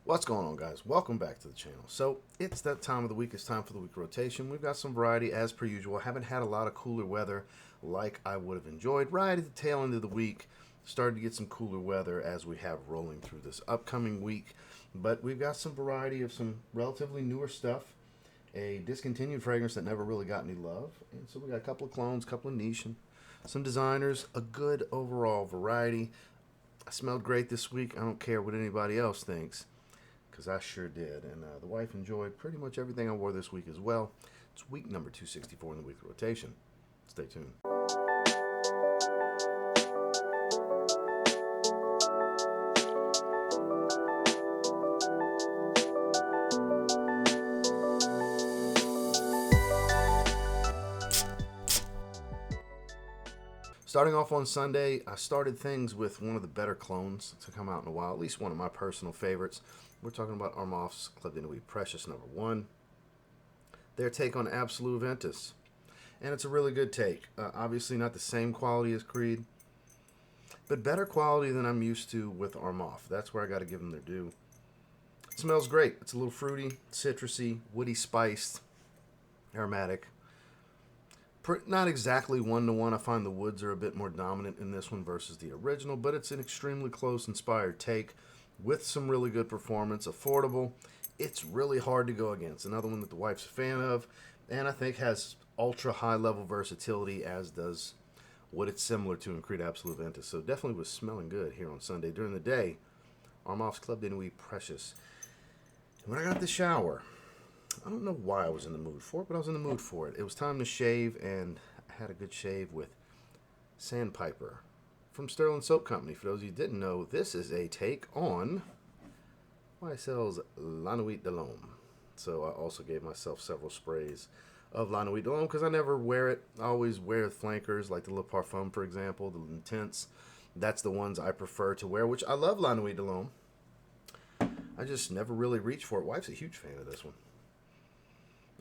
What's going on, guys? Welcome back to the channel. So it's that time of the week. It's time for the week rotation. We've got some variety as per usual. Haven't had a lot of cooler weather like I would have enjoyed. Right at the tail end of the week, started to get some cooler weather as we have rolling through this upcoming week. But we've got some variety of some relatively newer stuff. A discontinued fragrance that never really got any love. And so we got a couple of clones, a couple of niche, and some designers. A good overall variety. I smelled great this week. I don't care what anybody else thinks, because I sure did. And the wife enjoyed pretty much everything I wore this week as well. It's week number 264 in the weekly rotation. Stay tuned. Starting off on Sunday, I started things with one of the better clones to come out in a while, at least one of my personal favorites. We're talking about Armaf's Club de Nuit Precious number 1. Their take on Absolute Ventus. And it's a really good take. Obviously not the same quality as Creed, but better quality than I'm used to with Armaf. That's where I got to give them their due. It smells great. It's a little fruity, citrusy, woody spiced, aromatic. Not exactly one-to-one. I find the woods are a bit more dominant in this one versus the original, but it's an extremely close, inspired take with some really good performance, affordable. It's really hard to go against. Another one that the wife's a fan of, and I think has ultra high-level versatility, as does what it's similar to in Creed Absolute Ventus. So definitely was smelling good here on Sunday. During the day, Armaf's Club de Nuit Precious. And when I got the shower, I don't know why I was in the mood for it, but I was in the mood for it. It was time to shave, and I had a good shave with Sandpiper from Sterling Soap Company. For those of you who didn't know, this is a take on YSL's La Nuit de l'Homme. So I also gave myself several sprays of La Nuit de l'Homme because I never wear it. I always wear flankers like the Le Parfum, for example, the Intense. That's the ones I prefer to wear, which I love La Nuit de l'Homme. I just never really reached for it. Wife's a huge fan of this one.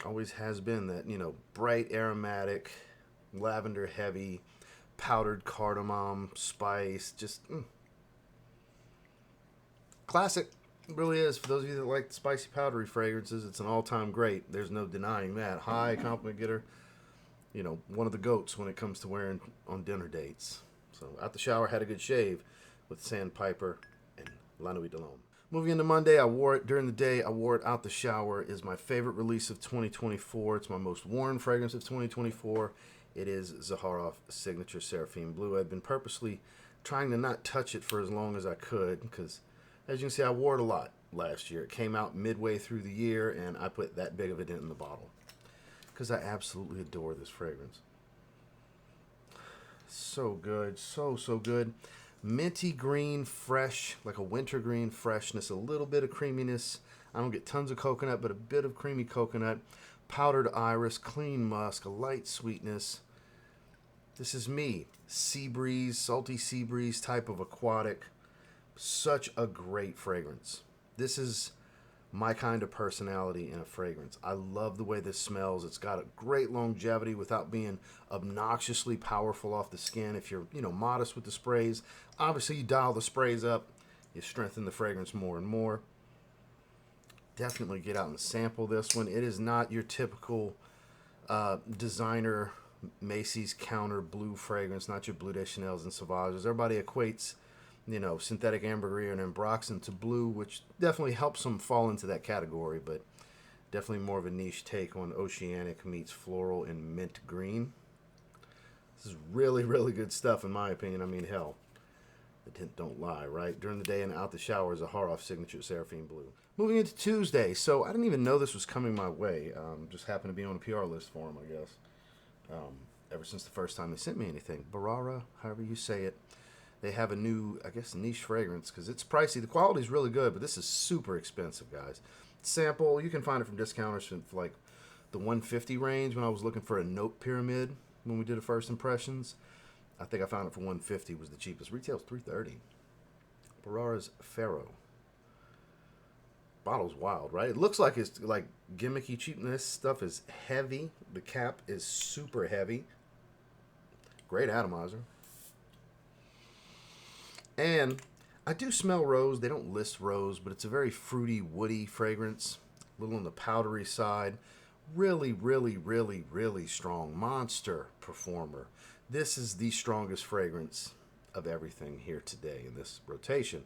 Always has been that, bright aromatic, lavender heavy, powdered cardamom, spice, just classic. It really is. For those of you that like spicy powdery fragrances, it's an all-time great. There's no denying that. High compliment getter, one of the goats when it comes to wearing on dinner dates. So out the shower, had a good shave with Sandpiper and La Nuit de l'Homme. Moving into Monday, I wore it during the day. I wore it out the shower. It is my favorite release of 2024. It's my most worn fragrance of 2024. It is Zaharoff Signature Seraphim Blue. I've been purposely trying to not touch it for as long as I could because, as you can see, I wore it a lot last year. It came out midway through the year, and I put that big of a dent in the bottle because I absolutely adore this fragrance. So good. So good. Minty green, fresh, like a wintergreen freshness, a little bit of creaminess. I don't get tons of coconut, but a bit of creamy coconut. Powdered iris, clean musk, a light sweetness. This is me. Sea breeze, salty sea breeze type of aquatic. Such a great fragrance. This is my kind of personality in a fragrance. I love the way this smells. It's got a great longevity without being obnoxiously powerful off the skin. If you're, modest with the sprays, obviously you dial the sprays up, you strengthen the fragrance more and more. Definitely get out and sample this one. It is not your typical designer Macy's counter blue fragrance, not your Bleu de Chanel's and Sauvages. Everybody equates synthetic ambergris and ambroxan to blue, which definitely helps them fall into that category, but definitely more of a niche take on oceanic meets floral and mint green. This is really, really good stuff in my opinion. I mean, hell, the tint don't lie, right? During the day and out the shower is a Zaharoff Signature Seraphim Blue. Moving into Tuesday, so I didn't even know this was coming my way. Just happened to be on a PR list for them, I guess. Ever since the first time they sent me anything. Bharara, however you say it. They have a new, niche fragrance because it's pricey. The quality is really good, but this is super expensive, guys. Sample, you can find it from discounters for like the 150 range when I was looking for a note pyramid when we did the first impressions. I think I found it for 150 was the cheapest. Retail's $330. Bharara Pharaoh. Bottle's wild, right? It looks like it's like gimmicky cheap. This stuff is heavy. The cap is super heavy. Great atomizer. And I do smell rose. They don't list rose, but it's a very fruity, woody fragrance. A little on the powdery side. Really, really, really, really strong. Monster performer. This is the strongest fragrance of everything here today in this rotation.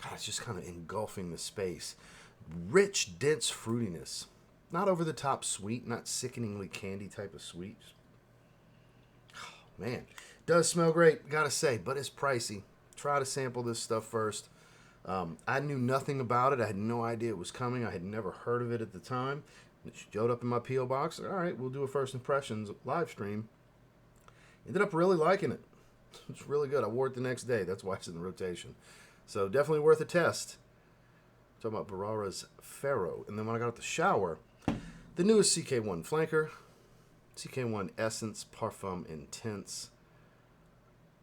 God, it's just kind of engulfing the space. Rich, dense fruitiness. Not over the top sweet, not sickeningly candy type of sweet. Oh, man, does smell great, gotta say, but it's pricey. Try to sample this stuff first. I knew nothing about it. I had no idea it was coming. I had never heard of it at the time. It showed up in my P.O. box. All right, we'll do a first impressions live stream. Ended up really liking it. It's really good. I wore it the next day. That's why it's in the rotation. So definitely worth a test. Talking about Bharara Pharaoh. And then when I got out the shower, the newest CK1 flanker, CK1 Essence Parfum Intense.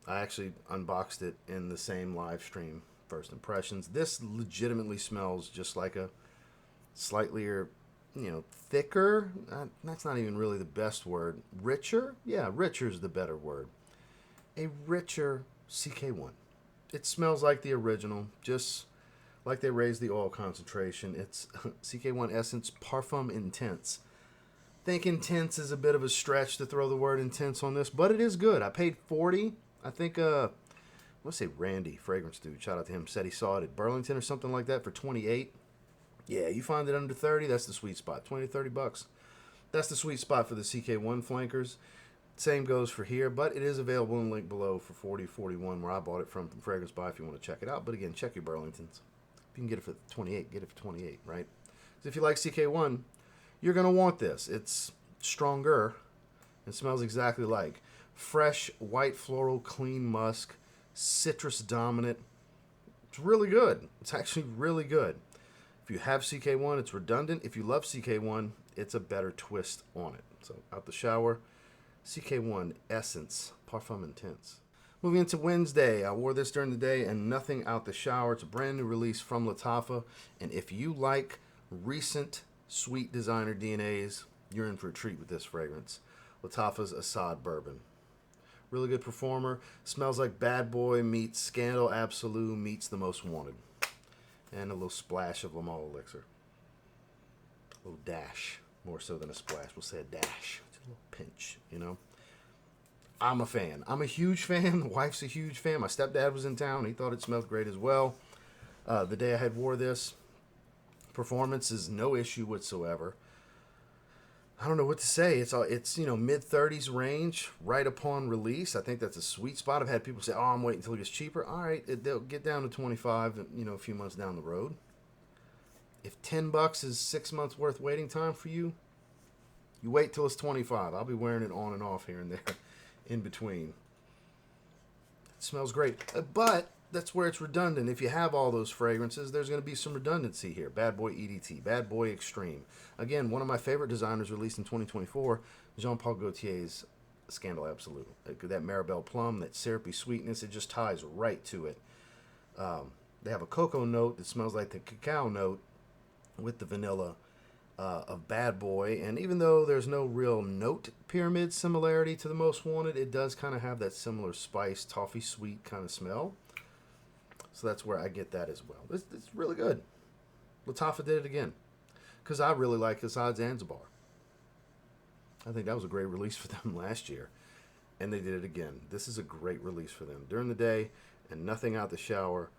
I actually unboxed it in the same live stream, first impressions. This legitimately smells just like a slightly, thicker. That's not even really the best word. Richer? Yeah, richer is the better word. A richer CK1. It smells like the original, just like they raised the oil concentration. It's CK1 Essence Parfum Intense. I think intense is a bit of a stretch to throw the word intense on this, but it is good. I paid $40. I think, let's say Randy, fragrance dude, shout out to him, said he saw it at Burlington or something like that for $28. Yeah, you find it under $30, that's the sweet spot. $20 to $30. That's the sweet spot for the CK1 flankers. Same goes for here, but it is available in the link below for $40, $41, where I bought it from Fragrance Buy if you want to check it out. But again, check your Burlingtons. If you can get it for $28, get it for $28, right? So if you like CK1, you're going to want this. It's stronger. It smells exactly like fresh, white floral, clean musk, citrus dominant. It's really good. It's actually really good. If you have CK1, it's redundant. If you love CK1, it's a better twist on it. So out the shower, CK1 Essence Parfum Intense. Moving into Wednesday, I wore this during the day and nothing out the shower. It's a brand new release from Lattafa. And if you like recent sweet designer DNAs, you're in for a treat with this fragrance. Lattafa's Asad Bourbon. Really good performer. Smells like Bad Boy meets Scandal Absolute meets The Most Wanted. And a little splash of Lamal Elixir. A little dash. More so than a splash. We'll say a dash. It's a little pinch, I'm a fan. I'm a huge fan. The wife's a huge fan. My stepdad was in town. He thought it smelled great as well. The day I had wore this, performance is no issue whatsoever. I don't know what to say. It's mid-30s range right upon release. I think that's a sweet spot. I've had people say, "Oh, I'm waiting until it gets cheaper." All right, they'll get down to 25, a few months down the road. If $10 is 6 months worth waiting time for you, you wait till it's 25. I'll be wearing it on and off here and there, in between. It smells great, but that's where it's redundant. If you have all those fragrances, there's going to be some redundancy here. Bad Boy EDT, Bad Boy Extreme. Again, one of my favorite designers released in 2024, Jean-Paul Gaultier's Scandal Absolute. That Maribel plum, that syrupy sweetness, it just ties right to it. They have a cocoa note that smells like the cacao note with the vanilla of Bad Boy. And even though there's no real note pyramid similarity to The Most Wanted, it does kind of have that similar spice, toffee sweet kind of smell. So that's where I get that as well. It's really good. Lattafa did it again. Because I really like Asad Zanzibar. I think that was a great release for them last year. And they did it again. This is a great release for them. During the day and nothing out the shower,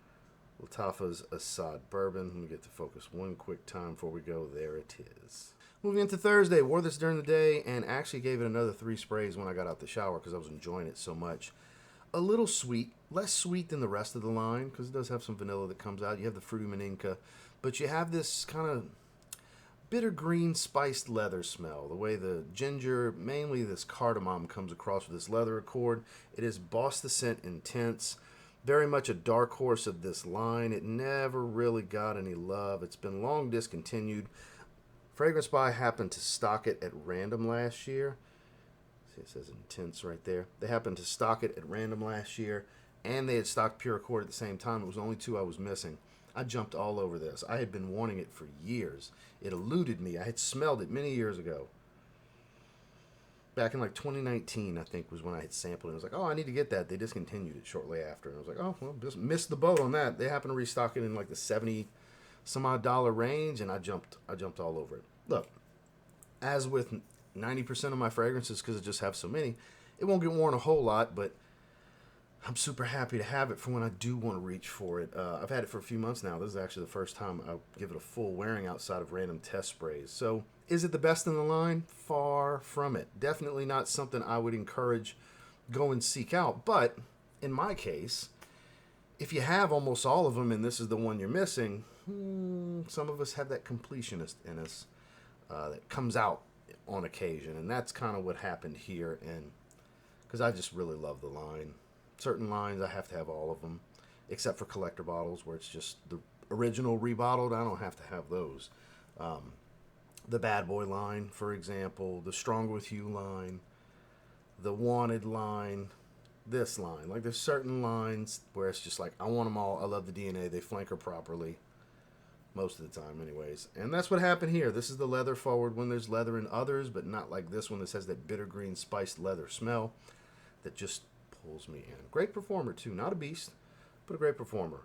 Lattafa's Asad Bourbon. Let me get to focus one quick time before we go. There it is. Moving into Thursday. Wore this during the day and actually gave it another 3 sprays when I got out the shower because I was enjoying it so much. A little sweet, less sweet than the rest of the line because it does have some vanilla that comes out. You have the fruity maninka, but you have this kind of bitter green spiced leather smell. The way the ginger, mainly this cardamom, comes across with this leather accord. It is Boss the Scent Intense. Very much a dark horse of this line. It never really got any love. It's been long discontinued. Fragrance Buy happened to stock it at random last year. It says Intense right there. They happened to stock it at random last year, and they had stocked Pure Accord at the same time. It was only 2 I was missing. I jumped all over this. I had been wanting it for years. It eluded me. I had smelled it many years ago. back in like 2019, I think, was when I had sampled it. I was like, oh, I need to get that. They discontinued it shortly after. And I was like, oh, well, just missed the boat on that. They happened to restock it in like the 70 some odd dollar range, and I jumped all over it. Look, as with 90% of my fragrances, because I just have so many, it won't get worn a whole lot, but I'm super happy to have it for when I do want to reach for it. I've had it for a few months now. This is actually the first time I'll give it a full wearing outside of random test sprays. So, is it the best in the line? Far from it. Definitely not something I would encourage go and seek out. But in my case, if you have almost all of them and this is the one you're missing, some of us have that completionist in us that comes out on occasion. And that's kind of what happened here. And because I just really love the line. Certain lines, I have to have all of them, except for collector bottles where it's just the original rebottled. I don't have to have those. The Bad Boy line, for example, the Stronger With You line, the Wanted line, this line. Like, there's certain lines where it's just like, I want them all. I love the DNA. They flank her properly. Most of the time, anyways. And that's what happened here. This is the leather forward one. There's leather in others, but not like this one that has that bitter green spiced leather smell that just pulls me in. Great performer, too. Not a beast, but a great performer.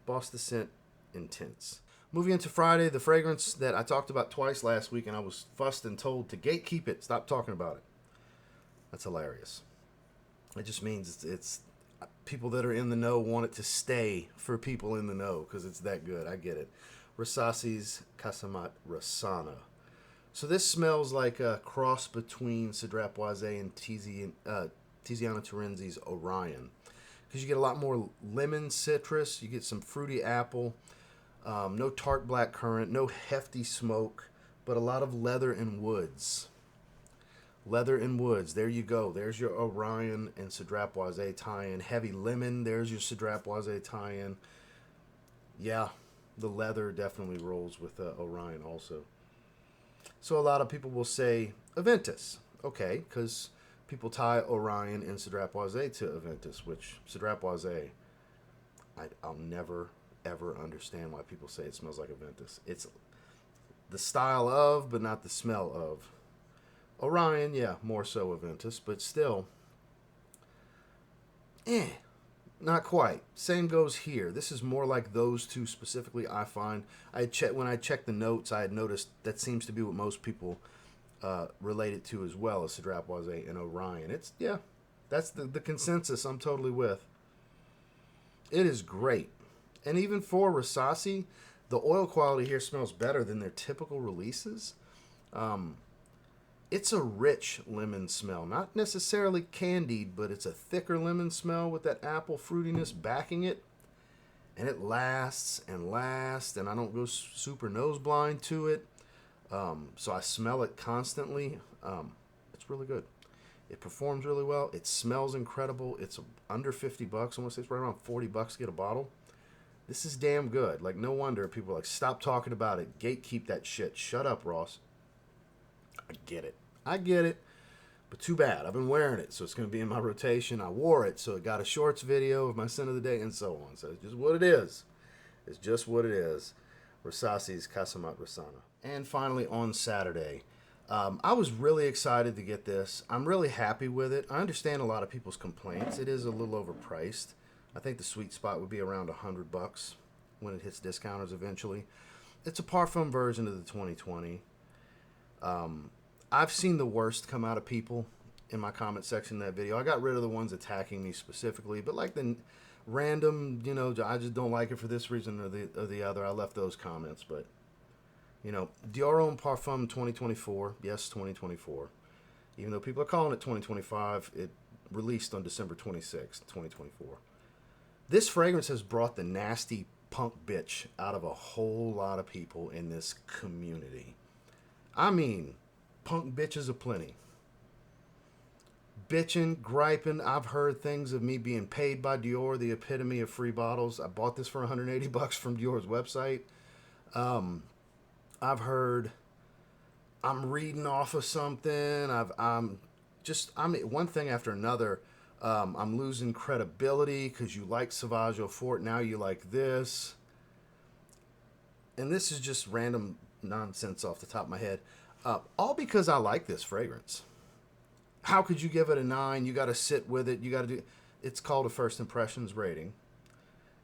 Boss the Scent Intense. Moving into Friday, the fragrance that I talked about twice last week, and I was fussed and told to gatekeep it. Stop talking about it. That's hilarious. It just means it's people that are in the know want it to stay for people in the know because it's that good. I get it. Rasasi's Qasamat Rasana. So this smells like a cross between Cedrat Boisé and Tiziana Terenzi's Orion. Because you get a lot more lemon citrus. You get some fruity apple. No tart black currant. No hefty smoke. But a lot of leather and woods. Leather and woods. There you go. There's your Orion and Cedrat Boisé tie-in. Heavy lemon. There's your Cedrat Boisé tie-in. Yeah, the leather definitely rolls with Orion also. So a lot of people will say Aventus. Okay, because people tie Orion and Cedrat Boisé to Aventus, which Cedrat Boisé, I'll never, ever understand why people say it smells like Aventus. It's the style of, but not the smell of. Orion, yeah, more so Aventus, but still, not quite. Same goes here. This is more like those two specifically, I find. When I checked the notes, I had noticed that seems to be what most people relate it to as well as Cedrat Boisé and Orion. That's the consensus I'm totally with. It is great. And even for Rasasi, the oil quality here smells better than their typical releases. It's a rich lemon smell. Not necessarily candied, but it's a thicker lemon smell with that apple fruitiness backing it. And it lasts and lasts, and I don't go super nose blind to it. So I smell it constantly. It's really good. It performs really well. It smells incredible. It's under $50. I want to say it's right around $40 to get a bottle. This is damn good. Like, no wonder people are like, stop talking about it. Gatekeep that shit. Shut up, Ross. I get it. But too bad. I've been wearing it, so it's going to be in my rotation. I wore it, so it got a shorts video of my scent of the day and so on. So it's just what it is. It's just what it is. Rasasi's Qasamat Rasana. And finally, on Saturday, I was really excited to get this. I'm really happy with it. I understand a lot of people's complaints. It is a little overpriced. I think the sweet spot would be around $100 when it hits discounters eventually. It's a Parfum version of the 2020. I've seen the worst come out of people in my comment section of that video. I got rid of the ones attacking me specifically, but like the random, I just don't like it for this reason or the other. I left those comments, but Dior Homme Parfum 2024. Yes, 2024. Even though people are calling it 2025, it released on December 26th, 2024. This fragrance has brought the nasty punk bitch out of a whole lot of people in this community. I mean, punk bitches aplenty. Bitching, griping. I've heard things of me being paid by Dior, the epitome of free bottles. I bought this for $180 from Dior's website. I've heard I'm reading off of something. I'm one thing after another. I'm losing credibility because you like Sauvage Eau Forte. Now you like this. And this is just random nonsense off the top of my head. All because I like this fragrance. how could you give it a 9? You got to sit with it. You got to do. It's called a first impressions rating.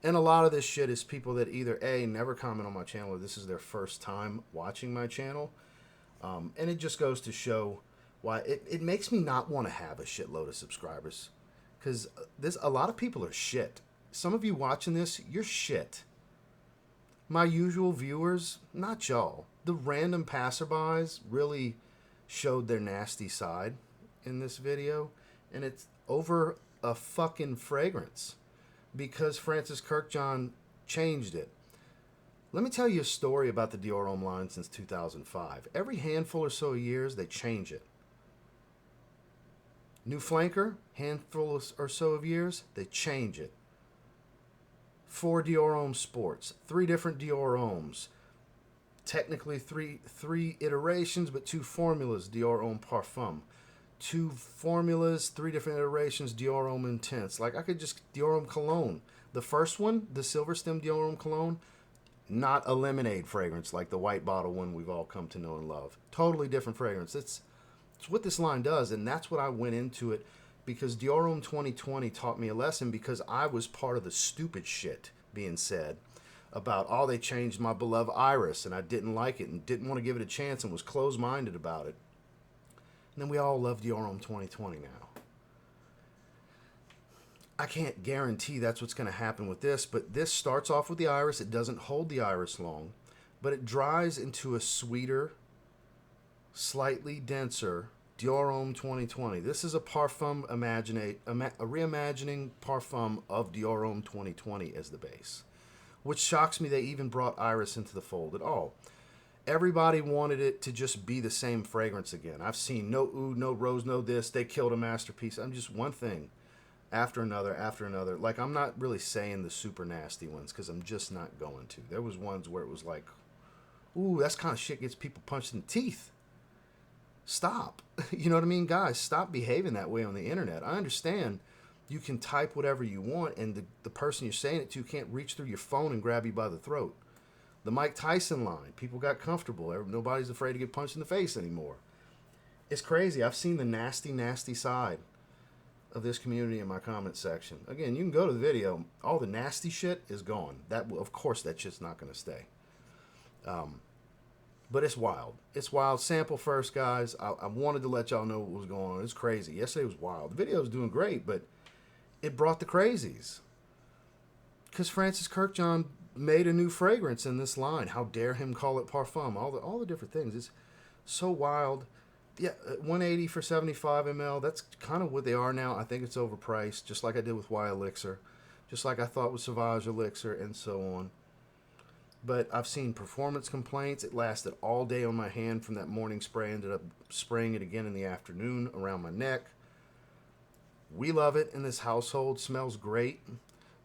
And a lot of this shit is people that either A, never comment on my channel, or this is their first time watching my channel. And it just goes to show why it makes me not want to have a shitload of subscribers. Because a lot of people are shit. Some of you watching this, you're shit. My usual viewers, not y'all. The random passerbys really showed their nasty side in this video. And it's over a fucking fragrance. Because Francis Kirkjohn changed it. Let me tell you a story about the Dior Homme line since 2005. Every handful or so of years, they change it. New flanker, handful or so of years, they change it. 4 Dior Homme Sports, 3 different Dior Hommes. Technically three iterations, but 2 formulas, Dior Homme Parfum. 2 formulas, 3 different iterations, Dior Homme Intense. Like, I could just, Dior Homme Cologne. The first one, the Silver Stem Dior Homme Cologne, not a lemonade fragrance like the white bottle one we've all come to know and love. Totally different fragrance. It's what this line does, and that's what I went into it, because Dior Homme 2020 taught me a lesson, because I was part of the stupid shit being said about, oh, they changed my beloved Iris, and I didn't like it and didn't want to give it a chance and was closed-minded about it. And then we all love Dior Homme 2020 now. I can't guarantee that's what's going to happen with this, but this starts off with the iris. It doesn't hold the iris long, but it dries into a sweeter, slightly denser Dior Homme 2020. This is a Parfum a reimagining Parfum of Dior Homme 2020 as the base, which shocks me they even brought iris into the fold at all. Everybody wanted it to just be the same fragrance again. I've seen no oud, no rose, no this. They killed a masterpiece. I'm just one thing after another, after another. Like, I'm not really saying the super nasty ones because I'm just not going to. There was ones where it was like, ooh, that's kind of shit gets people punched in the teeth. Stop. You know what I mean? Guys, stop behaving that way on the internet. I understand you can type whatever you want and the person you're saying it to can't reach through your phone and grab you by the throat. The Mike Tyson line, people got comfortable. Nobody's afraid to get punched in the face anymore. It's crazy. I've seen the nasty, nasty side of this community in my comment section. Again, you can go to the video. All the nasty shit is gone. Of course, that shit's not going to stay. But it's wild. It's wild. Sample first, guys. I wanted to let y'all know what was going on. It's crazy. Yesterday was wild. The video was doing great, but it brought the crazies. Because Francis Kirkjohn made a new fragrance in this line. How dare him call it Parfum? All the different things. It's so wild. Yeah, 180 for 75 ml. That's kind of what they are now. I think it's overpriced, just like I did with Y Elixir, just like I thought with Sauvage Elixir, and so on. But I've seen performance complaints. It lasted all day on my hand from that morning spray. Ended up spraying it again in the afternoon around my neck. We love it in this household. Smells great.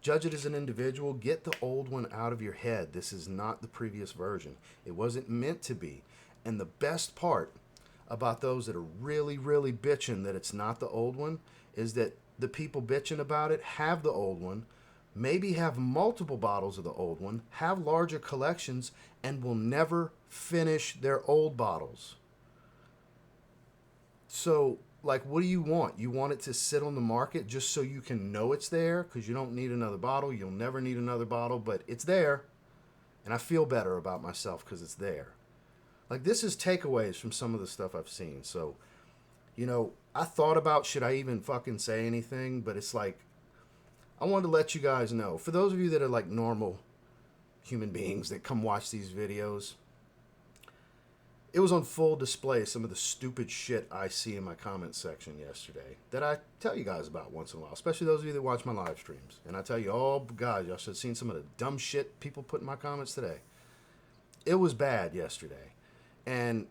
Judge it as an individual. Get the old one out of your head. This is not the previous version. It wasn't meant to be. And the best part about those that are really, really bitching that it's not the old one is that the people bitching about it have the old one, maybe have multiple bottles of the old one, have larger collections, and will never finish their old bottles. So, like, what do you want? You want it to sit on the market just so you can know it's there, because you don't need another bottle. You'll never need another bottle, but it's there. And I feel better about myself because it's there. Like, this is takeaways from some of the stuff I've seen. So, you know, I thought about, should I even fucking say anything? But it's like, I wanted to let you guys know. For those of you that are like normal human beings that come watch these videos, it was on full display, some of the stupid shit I see in my comment section yesterday that I tell you guys about once in a while, especially those of you that watch my live streams. And I tell you, oh, God, y'all should have seen some of the dumb shit people put in my comments today. It was bad yesterday. And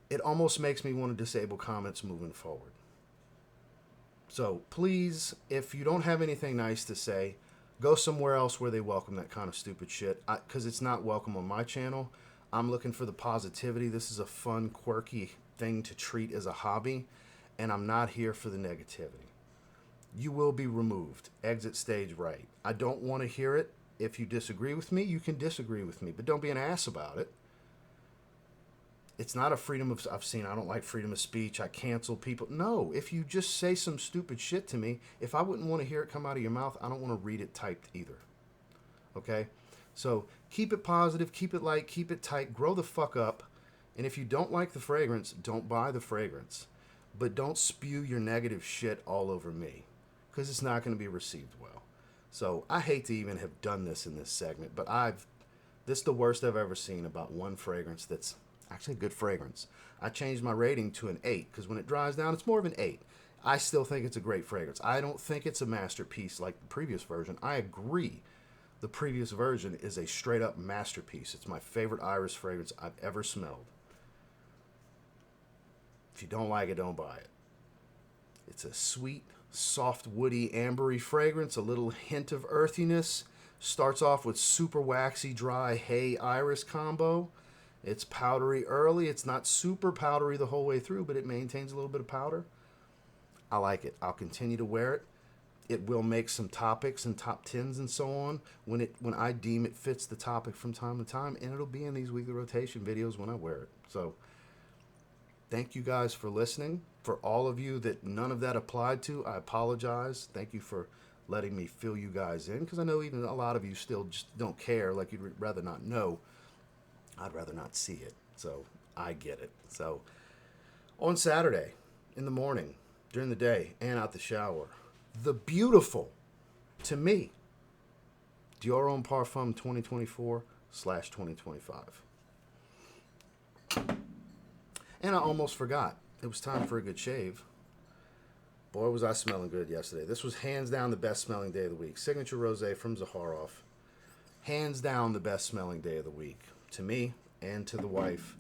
it almost makes me want to disable comments moving forward. So please, if you don't have anything nice to say, go somewhere else where they welcome that kind of stupid shit. Because it's not welcome on my channel. I'm looking for the positivity. This is a fun, quirky thing to treat as a hobby. And I'm not here for the negativity. You will be removed. Exit stage right. I don't want to hear it. If you disagree with me, you can disagree with me. But don't be an ass about it. It's not a freedom of, I've seen, I don't like freedom of speech, I cancel people. No, if you just say some stupid shit to me, if I wouldn't want to hear it come out of your mouth, I don't want to read it typed either. Okay? So keep it positive, keep it light, keep it tight, grow the fuck up. And if you don't like the fragrance, don't buy the fragrance. But don't spew your negative shit all over me, because it's not going to be received well. So I hate to even have done this in this segment, but this is the worst I've ever seen about one fragrance that's actually a good fragrance. I changed my rating to an 8, because when it dries down, it's more of an 8. I still think it's a great fragrance. I don't think it's a masterpiece like the previous version. I agree. The previous version is a straight up masterpiece. It's my favorite iris fragrance I've ever smelled. If you don't like it, don't buy it. It's a sweet, soft, woody, ambery fragrance, a little hint of earthiness. Starts off with super waxy, dry hay iris combo. It's powdery early. It's not super powdery the whole way through, but it maintains a little bit of powder. I like it. I'll continue to wear it. It will make some topics and top 10s and so on when I deem it fits the topic from time to time, and it'll be in these weekly rotation videos when I wear it. So thank you guys for listening. For all of you that none of that applied to, I apologize. Thank you for letting me fill you guys in, because I know even a lot of you still just don't care, like you'd rather not know. I'd rather not see it. So I get it. So on Saturday in the morning, during the day, and out the shower, the beautiful, to me, Dior Homme Parfum 2024/2025. And I almost forgot. It was time for a good shave. Boy, was I smelling good yesterday. This was hands down the best smelling day of the week. Signature Rosé from Zaharoff. Hands down the best smelling day of the week. To me and to the wife.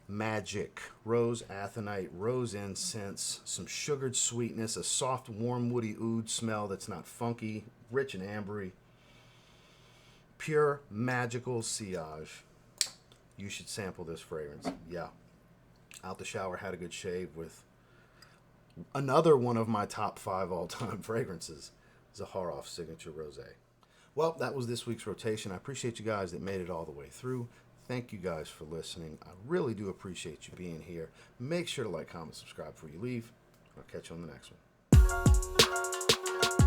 Magic. Rose athonite, rose incense, some sugared sweetness, a soft, warm, woody oud smell that's not funky, rich and ambery. Pure, magical sillage. You should sample this fragrance. Yeah. Out the shower, had a good shave with another one of my top 5 all-time fragrances, Zaharoff Signature Rosé. Well, that was this week's rotation. I appreciate you guys that made it all the way through. Thank you guys for listening. I really do appreciate you being here. Make sure to like, comment, subscribe before you leave. I'll catch you on the next one.